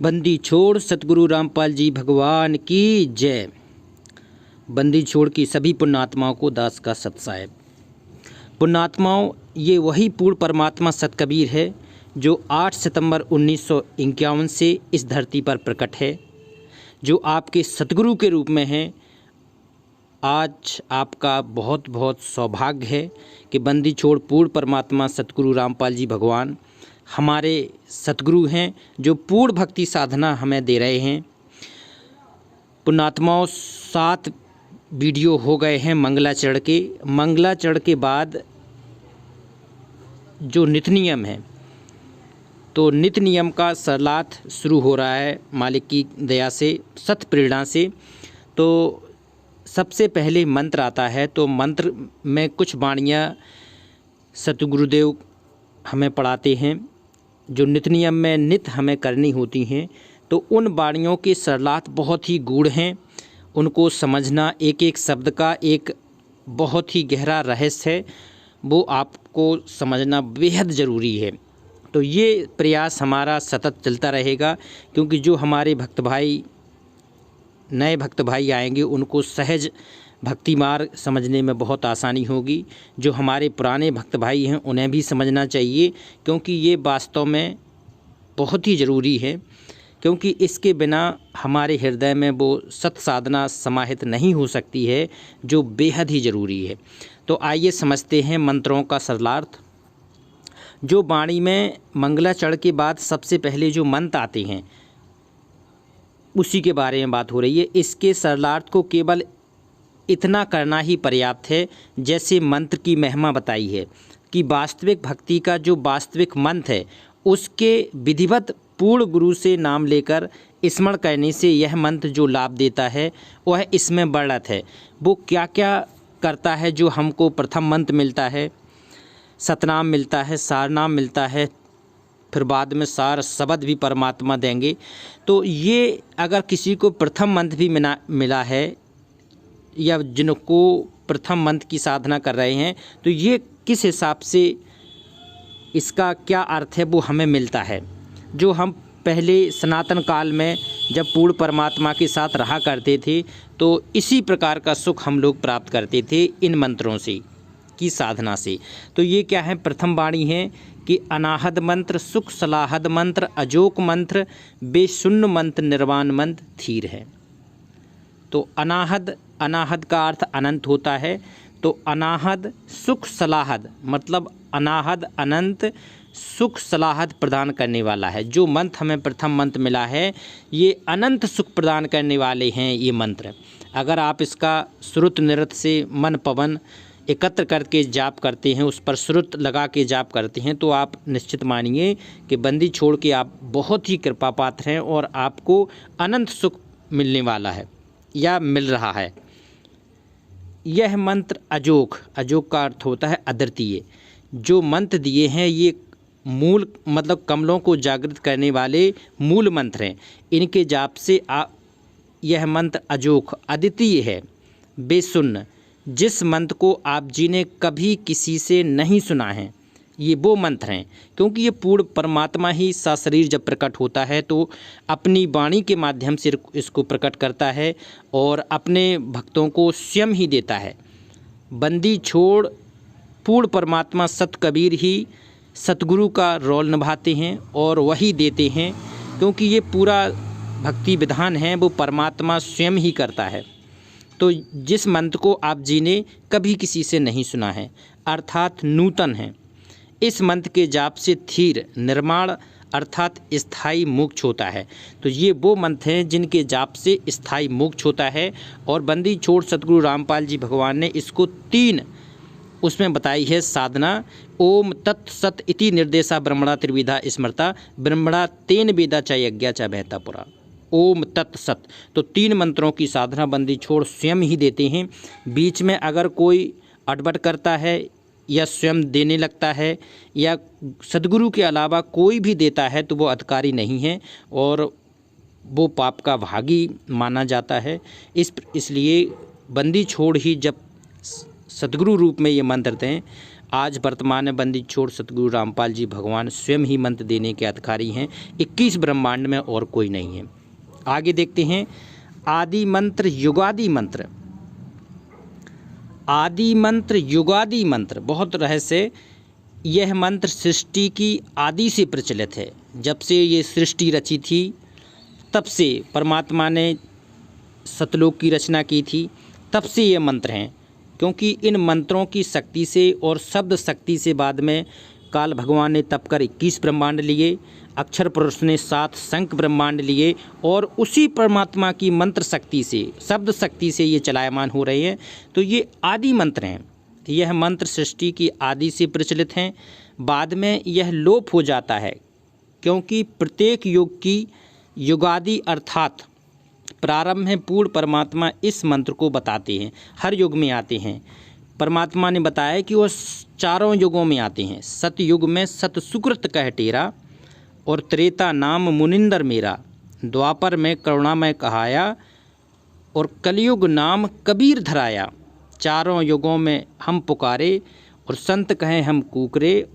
बंदी छोड़ सतगुरु रामपाल जी भगवान की जय। बंदी छोड़ की सभी पुण्यात्माओं को दास का सत साहेब। पुण्यात्माओं, ये वही पूर्ण परमात्मा सत कबीर है जो 8 सितंबर 1951 से इस धरती पर प्रकट है, जो आपके सतगुरु के रूप में हैं। आज आपका बहुत बहुत सौभाग्य है कि बंदी छोड़ पूर्ण परमात्मा सतगुरु रामपाल जी भगवान हमारे सतगुरु हैं, जो पूर्ण भक्ति साधना हमें दे रहे हैं। पुण्यात्माओं, 7 वीडियो हो गए हैं मंगलाचरण के। मंगलाचरण के बाद जो नित्य नियम है, तो नित्य नियम का सरलाथ शुरू हो रहा है मालिक की दया से, सत प्रेरणा से। तो सबसे पहले मंत्र आता है, तो मंत्र में कुछ वाणियाँ सतगुरुदेव हमें पढ़ाते हैं जो नित्य नियम में नित्य हमें करनी होती हैं। तो उन वाणियों के सरलाथ बहुत ही गूढ़ हैं, उनको समझना, एक एक शब्द का एक बहुत ही गहरा रहस्य है, वो आपको समझना बेहद ज़रूरी है। तो ये प्रयास हमारा सतत चलता रहेगा, क्योंकि जो हमारे भक्त भाई, नए भक्त भाई आएंगे, उनको सहज भक्ति मार्ग समझने में बहुत आसानी होगी। जो हमारे पुराने भक्त भाई हैं उन्हें भी समझना चाहिए, क्योंकि ये वास्तव में बहुत ही ज़रूरी है, क्योंकि इसके बिना हमारे हृदय में वो सत साधना समाहित नहीं हो सकती है, जो बेहद ही ज़रूरी है। तो आइए समझते हैं मंत्रों का सरलार्थ। जो वाणी में मंगलाचरण के बाद सबसे पहले जो मंत्र आते हैं, उसी के बारे में बात हो रही है। इसके सरलार्थ को केवल इतना करना ही पर्याप्त है, जैसे मंत्र की महिमा बताई है कि वास्तविक भक्ति का जो वास्तविक मंत्र है, उसके विधिवत पूर्ण गुरु से नाम लेकर स्मरण करने से यह मंत्र जो लाभ देता है वह इसमें वर्णित है। वो क्या क्या करता है, जो हमको प्रथम मंत्र मिलता है, सतनाम मिलता है, सारनाम मिलता है, फिर बाद में सार शब्द भी परमात्मा देंगे। तो ये अगर किसी को प्रथम मंत्र भी मिला है, या जिनको प्रथम मंत्र की साधना कर रहे हैं, तो ये किस हिसाब से, इसका क्या अर्थ है, वो हमें मिलता है। जो हम पहले सनातन काल में जब पूर्ण परमात्मा के साथ रहा करते थे, तो इसी प्रकार का सुख हम लोग प्राप्त करते थे इन मंत्रों से, की साधना से। तो ये क्या है, प्रथम वाणी है कि अनाहद मंत्र, सुख सलाहद मंत्र, अजोक मंत्र, बेशून्य मंत्र, निर्वाण मंत्र, थीर है। तो अनाहद, अनाहद का अर्थ अनंत होता है। तो अनाहद सुख सलाहद, मतलब अनाहद अनंत, सुख सलाहद प्रदान करने वाला है। जो मंत्र हमें प्रथम मंत्र मिला है, ये अनंत सुख प्रदान करने वाले हैं ये मंत्र। अगर आप इसका श्रुत नृत्य से मन पवन एकत्र करके जाप करते हैं, उस पर श्रुत लगा के जाप करते हैं, तो आप निश्चित मानिए कि बंदी छोड़ के आप बहुत ही कृपा पात्र हैं और आपको अनंत सुख मिलने वाला है या मिल रहा है। यह मंत्र अजोक, अजोक का अर्थ होता है अद्वितीय। जो मंत्र दिए हैं ये मूल, मतलब कमलों को जागृत करने वाले मूल मंत्र हैं। इनके जाप से यह मंत्र अजोक, अद्वितीय है, बेशून्य। जिस मंत्र को आप जी ने कभी किसी से नहीं सुना है, ये वो मंत्र हैं। क्योंकि ये पूर्ण परमात्मा ही सशरीर जब प्रकट होता है, तो अपनी वाणी के माध्यम से इसको प्रकट करता है और अपने भक्तों को स्वयं ही देता है। बंदी छोड़ पूर्ण परमात्मा सत कबीर ही सतगुरु का रोल निभाते हैं और वही देते हैं, क्योंकि ये पूरा भक्ति विधान है वो परमात्मा स्वयं ही करता है। तो जिस मंत्र को आप जी ने कभी किसी से नहीं सुना है, अर्थात नूतन है, इस मंत्र के जाप से थीर, निर्माण अर्थात स्थायी मोक्ष होता है। तो ये वो मंत्र हैं जिनके जाप से स्थायी मोक्ष होता है। और बंदी छोड़ सतगुरु रामपाल जी भगवान ने इसको 3 उसमें बताई है साधना। ओम तत् सत इति निर्देशा ब्रह्मणा त्रिविधा स्मृता, ब्रह्मणा तेन वेदा च यज्ञा च बहता पुरा। ओम तत् सत, तो 3 मंत्रों की साधना बंदी छोड़ स्वयं ही देते हैं। बीच में अगर कोई अटबट करता है या स्वयं देने लगता है या सदगुरु के अलावा कोई भी देता है, तो वो अधिकारी नहीं है और वो पाप का भागी माना जाता है। इसलिए बंदी छोड़ ही जब सदगुरु रूप में ये मंत्र दें आज वर्तमान में बंदी छोड़ सतगुरु रामपाल जी भगवान स्वयं ही मंत्र देने के अधिकारी हैं। 21 ब्रह्मांड में और कोई नहीं है। आगे देखते हैं आदि मंत्र युगादि मंत्र। आदि मंत्र युगादि मंत्र बहुत रहस्य। यह मंत्र सृष्टि की आदि से प्रचलित है। जब से ये सृष्टि रची थी तब से परमात्मा ने सतलोक की रचना की थी, तब से ये मंत्र हैं। क्योंकि इन मंत्रों की शक्ति से और शब्द शक्ति से बाद में काल भगवान ने तप कर 21 ब्रह्मांड लिए, अक्षर पुरुष ने 7 शंख ब्रह्मांड लिए और उसी परमात्मा की मंत्र शक्ति से, शब्द शक्ति से ये चलायमान हो रहे हैं। तो ये आदि मंत्र हैं। यह मंत्र सृष्टि की आदि से प्रचलित हैं। बाद में यह लोप हो जाता है, क्योंकि प्रत्येक युग की युगादि अर्थात प्रारंभ में पूर्ण परमात्मा इस मंत्र को बताते हैं। हर युग में आते हैं। परमात्मा ने बताया कि वह चारों युगों में आते हैं। सतयुग में सत सुकृत कह टेरा, और त्रेता नाम मुनिंदर मेरा। द्वापर में करुणामय कहाया, और कलयुग नाम कबीर धराया। चारों युगों में हम पुकारे, और संत कहें हम कूकरे।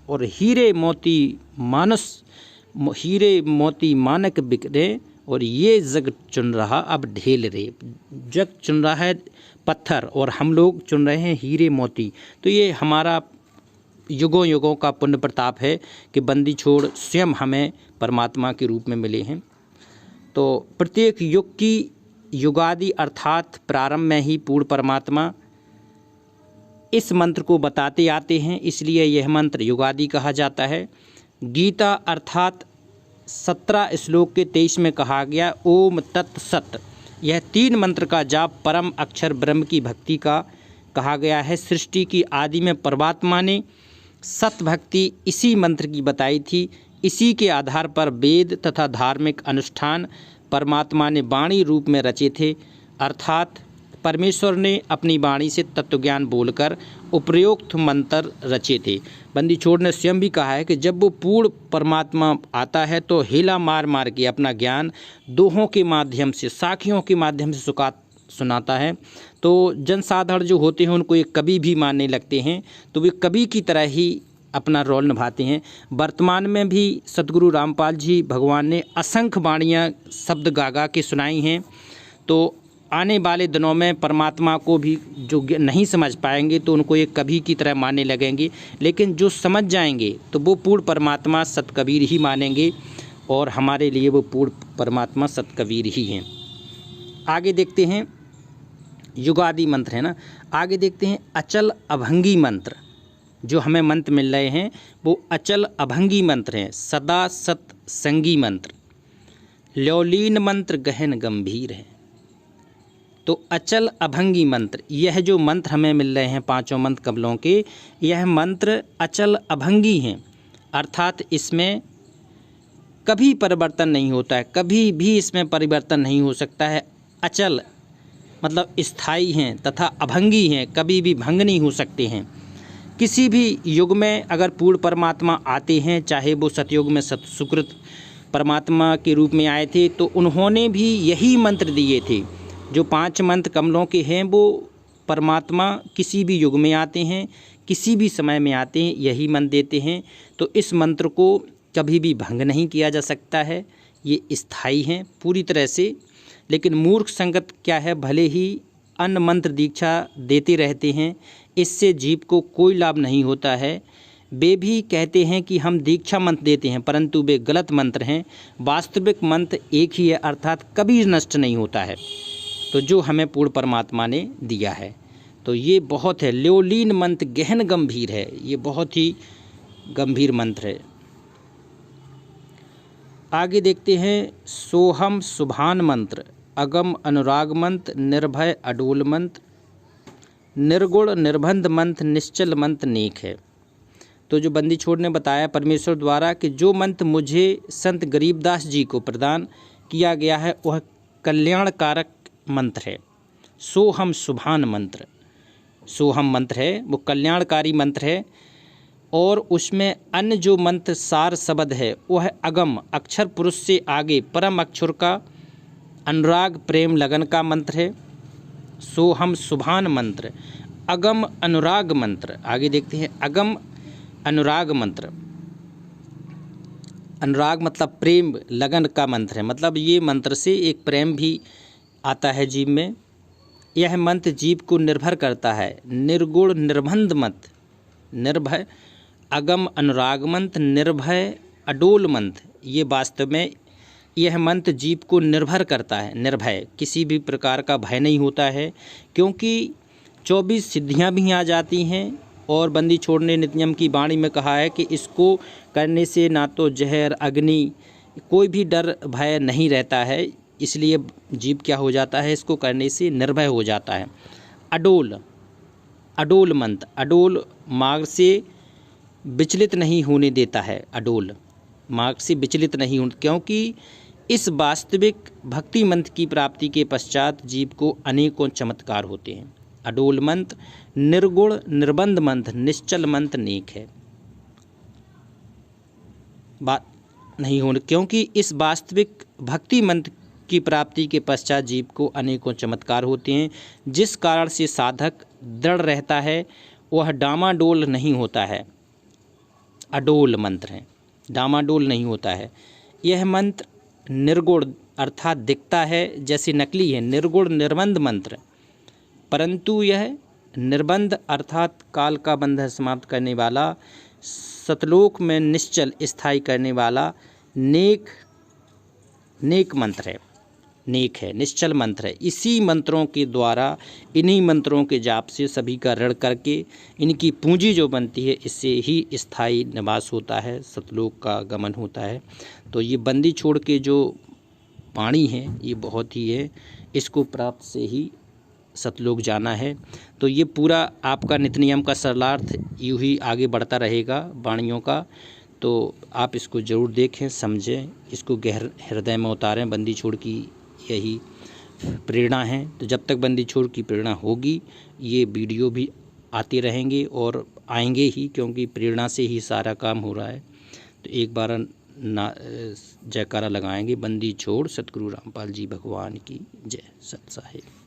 और हीरे मोती मानक बिकरे, और ये जग चुन रहा अब ढेल रे। जग चुन रहा है पत्थर और हम लोग चुन रहे हैं हीरे मोती। तो ये हमारा युगों युगों का पुण्य प्रताप है कि बंदी छोड़ स्वयं हमें परमात्मा के रूप में मिले हैं। तो प्रत्येक युग की युगादि अर्थात प्रारंभ में ही पूर्ण परमात्मा इस मंत्र को बताते आते हैं, इसलिए यह मंत्र युगादि कहा जाता है। गीता अर्थात 17 श्लोक के 23 में कहा गया ओम तत् सत। यह 3 मंत्र का जाप परम अक्षर ब्रह्म की भक्ति का कहा गया है। सृष्टि की आदि में परमात्मा ने सत भक्ति इसी मंत्र की बताई थी। इसी के आधार पर वेद तथा धार्मिक अनुष्ठान परमात्मा ने वाणी रूप में रचे थे। अर्थात परमेश्वर ने अपनी वाणी से तत्वज्ञान बोलकर उपरोक्त मंत्र रचे थे। बंदी छोड़ ने स्वयं भी कहा है कि जब वो पूर्ण परमात्मा आता है तो हेला मार मार के अपना ज्ञान दोहों के माध्यम से, साखियों के माध्यम से सुनाता है। तो जनसाधारण जो होते हैं उनको ये कवि भी मानने लगते हैं, तो वे कवि की तरह ही अपना रोल निभाते हैं। वर्तमान में भी सतगुरु रामपाल जी भगवान ने असंख्य वाणियाँ शब्द गा के सुनाई हैं। तो आने वाले दिनों में परमात्मा को भी जो नहीं समझ पाएंगे तो उनको एक कवि की तरह मानने लगेंगे, लेकिन जो समझ जाएंगे तो वो पूर्ण परमात्मा सतकबीर ही मानेंगे, और हमारे लिए वो पूर्ण परमात्मा सतकबीर ही हैं। आगे देखते हैं युगादि मंत्र है ना। आगे देखते हैं अचल अभंगी मंत्र। जो हमें मंत्र मिल रहे हैं वो अचल अभंगी मंत्र हैं। सदा सत्संगी मंत्र, ल्योलीन मंत्र गहन गंभीर है। तो अचल अभंगी मंत्र, यह जो मंत्र हमें मिल रहे हैं 5 मंत्र कमलों के, यह मंत्र अचल अभंगी हैं। अर्थात इसमें कभी परिवर्तन नहीं होता है, कभी भी इसमें परिवर्तन नहीं हो सकता है। अचल मतलब स्थायी हैं तथा अभंगी हैं, कभी भी भंग नहीं हो सकते हैं। किसी भी युग में अगर पूर्ण परमात्मा आते हैं, चाहे वो सतयुग में सतसुकृत परमात्मा के रूप में आए थे, तो उन्होंने भी यही मंत्र दिए थे। जो 5 मंत्र कमलों के हैं वो परमात्मा किसी भी युग में आते हैं, किसी भी समय में आते हैं, यही मंत्र देते हैं। तो इस मंत्र को कभी भी भंग नहीं किया जा सकता है, ये स्थायी हैं पूरी तरह से। लेकिन मूर्ख संगत क्या है, भले ही अन्य मंत्र दीक्षा देते रहते हैं, इससे जीव को कोई लाभ नहीं होता है। वे भी कहते हैं कि हम दीक्षा मंत्र देते हैं, परंतु वे गलत मंत्र हैं। वास्तविक मंत्र एक ही है, अर्थात कभी नष्ट नहीं होता है। तो जो हमें पूर्ण परमात्मा ने दिया है, तो ये बहुत है। ल्योलीन मंत्र गहन गंभीर है, ये बहुत ही गंभीर मंत्र है। आगे देखते हैं सोहम सुभान मंत्र, अगम अनुराग मंत्र, निर्भय अडोल मंत्र, निर्गुण निर्बंध मंत्र, निश्चल मंत्र नेक है। तो जो बंदी छोड़ ने बताया परमेश्वर द्वारा कि जो मंत्र मुझे संत गरीबदास जी को प्रदान किया गया है वह कल्याणकारक मंत्र है। सोहम सुभान मंत्र, सोहम मंत्र है वो कल्याणकारी मंत्र है। और उसमें अन्य जो मंत्र सार शब्द है वह अगम अक्षर पुरुष से आगे परम अक्षर का अनुराग प्रेम लगन का मंत्र है। सोहम सुभान मंत्र, अगम अनुराग मंत्र। आगे देखते हैं अगम अनुराग मंत्र। अनुराग मतलब प्रेम लगन का मंत्र है, मतलब ये मंत्र से एक प्रेम भी आता है जीव में। यह मंत्र जीव को निर्भर करता है, निर्गुण निर्बंध मंत्र, निर्भय अगम अनुराग मंत्र, निर्भय अडोल मंत्र। ये वास्तव में यह मंत्र जीव को निर्भर करता है, निर्भय, किसी भी प्रकार का भय नहीं होता है, क्योंकि 24 सिद्धियां भी आ जाती हैं। और बंदी छोड़ने नित नियम की वाणी में कहा है कि इसको करने से ना तो जहर अग्नि कोई भी डर भय नहीं रहता है, इसलिए जीव क्या हो जाता है, इसको करने से निर्भय हो जाता है। अडोल, अडोल मंत्र, अडोल मार्ग से विचलित नहीं होने देता है, अडोल मार्ग से विचलित नहीं हो, क्योंकि इस वास्तविक भक्ति मंत्र की प्राप्ति के पश्चात जीव को अनेकों चमत्कार होते हैं। अडोल मंत्र निर्गुण निर्बंध मंत्र, निश्चल मंत्र नेक है। बात नहीं होने, क्योंकि इस वास्तविक भक्ति मंत्र की प्राप्ति के पश्चात जीव को अनेकों चमत्कार होते हैं, जिस कारण से साधक दृढ़ रहता है, वह डामाडोल नहीं होता है। अडोल मंत्र है, डामाडोल नहीं होता है। यह मंत्र निर्गुण अर्थात दिखता है जैसे नकली है, निर्गुण निर्बंध मंत्र, परंतु यह निर्बंध अर्थात काल का बंधन समाप्त करने वाला, सतलोक में निश्चल स्थायी करने वाला नेक मंत्र है, नेक है, निश्चल मंत्र है। इसी मंत्रों के द्वारा, इन्हीं मंत्रों के जाप से सभी का ऋण करके इनकी पूंजी जो बनती है, इससे ही स्थायी निवास होता है, सतलोक का गमन होता है। तो ये बंदी छोड़ के जो वाणी है ये बहुत ही है, इसको प्राप्त से ही सतलोक जाना है। तो ये पूरा आपका नित्य नियम का सरलार्थ यूँ ही आगे बढ़ता रहेगा वाणियों का। तो आप इसको ज़रूर देखें, समझें, इसको गहर हृदय में उतारें। बंदी छोड़ की यही प्रेरणा है। तो जब तक बंदी छोड़ की प्रेरणा होगी, ये वीडियो भी आते रहेंगे और आएंगे ही, क्योंकि प्रेरणा से ही सारा काम हो रहा है। तो एक बार जयकारा लगाएंगे, बंदी छोड़ सतगुरु रामपाल जी भगवान की जय। सत साहिब।